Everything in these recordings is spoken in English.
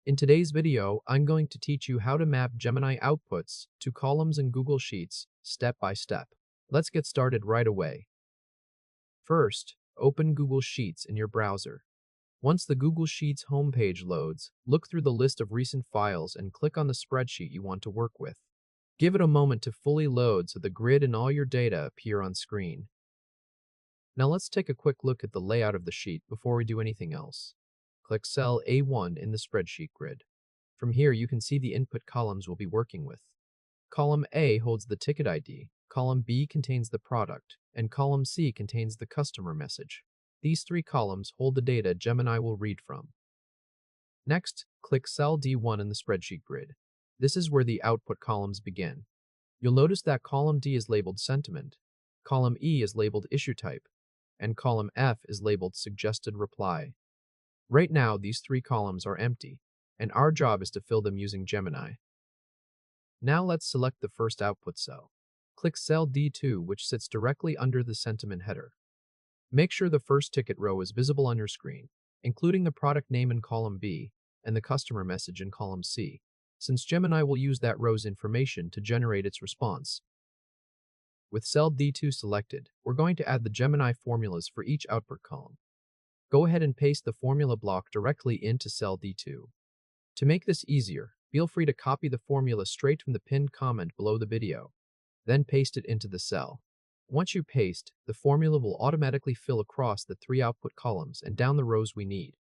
In today's video, I'm going to teach you how to map Gemini outputs to columns in Google Sheets step by step. Let's get started right away. First, open Google Sheets in your browser. Once the Google Sheets homepage loads, look through the list of recent files and click on the spreadsheet you want to work with. Give it a moment to fully load so the grid and all your data appear on screen. Now let's take a quick look at the layout of the sheet before we do anything else. Click cell A1 in the spreadsheet grid. From here, you can see the input columns we'll be working with. Column A holds the ticket ID, column B contains the product, and column C contains the customer message. These three columns hold the data Gemini will read from. Next, click cell D1 in the spreadsheet grid. This is where the output columns begin. You'll notice that column D is labeled Sentiment, column E is labeled Issue Type, and column F is labeled Suggested Reply. Right now, these three columns are empty, and our job is to fill them using Gemini. Now let's select the first output cell. Click cell D2, which sits directly under the sentiment header. Make sure the first ticket row is visible on your screen, including the product name in column B and the customer message in column C, since Gemini will use that row's information to generate its response. With cell D2 selected, we're going to add the Gemini formulas for each output column. Go ahead and paste the formula block directly into cell D2. To make this easier, feel free to copy the formula straight from the pinned comment below the video, then paste it into the cell. Once you paste, the formula will automatically fill across the three output columns and down the rows we need.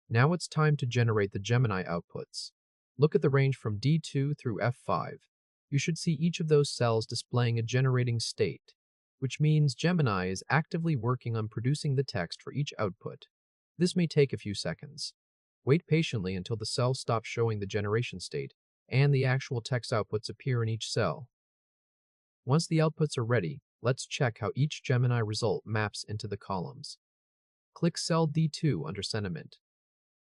Now it's time to generate the Gemini outputs. Look at the range from D2 through F5. You should see each of those cells displaying a generating state, which means Gemini is actively working on producing the text for each output. This may take a few seconds. Wait patiently until the cell stops showing the generation state and the actual text outputs appear in each cell. Once the outputs are ready, let's check how each Gemini result maps into the columns. Click cell D2 under Sentiment.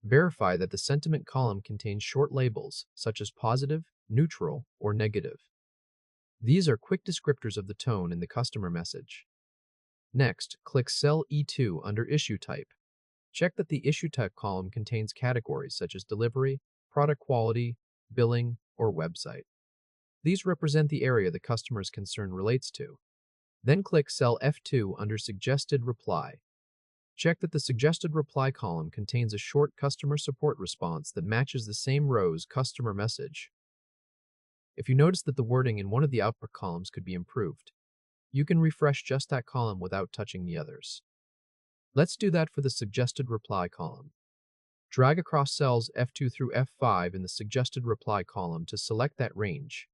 Verify that the sentiment column contains short labels such as positive, neutral, or negative. These are quick descriptors of the tone in the customer message. Next, click cell E2 under Issue Type. Check that the Issue Type column contains categories such as delivery, product quality, billing, or website. These represent the area the customer's concern relates to. Then click cell F2 under Suggested Reply. Check that the Suggested Reply column contains a short customer support response that matches the same row's customer message. If you notice that the wording in one of the output columns could be improved, you can refresh just that column without touching the others. Let's do that for the Suggested Reply column. Drag across cells F2 through F5 in the Suggested Reply column to select that range.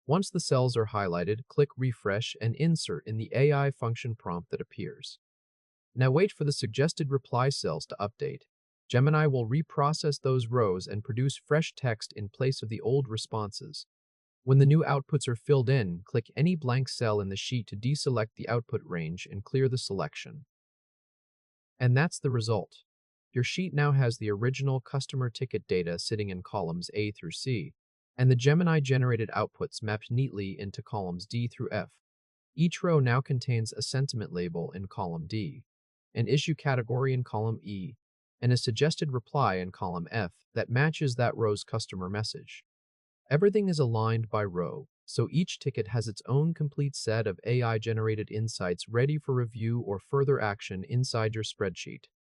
Once the cells are highlighted, click Refresh and insert in the AI function prompt that appears. Now wait for the Suggested Reply cells to update. Gemini will reprocess those rows and produce fresh text in place of the old responses. When the new outputs are filled in, click any blank cell in the sheet to deselect the output range and clear the selection. And that's the result. Your sheet now has the original customer ticket data sitting in columns A through C, and the Gemini-generated outputs mapped neatly into columns D through F. Each row now contains a sentiment label in column D, an issue category in column E, and a suggested reply in column F that matches that row's customer message. Everything is aligned by row, so each ticket has its own complete set of AI-generated insights ready for review or further action inside your spreadsheet.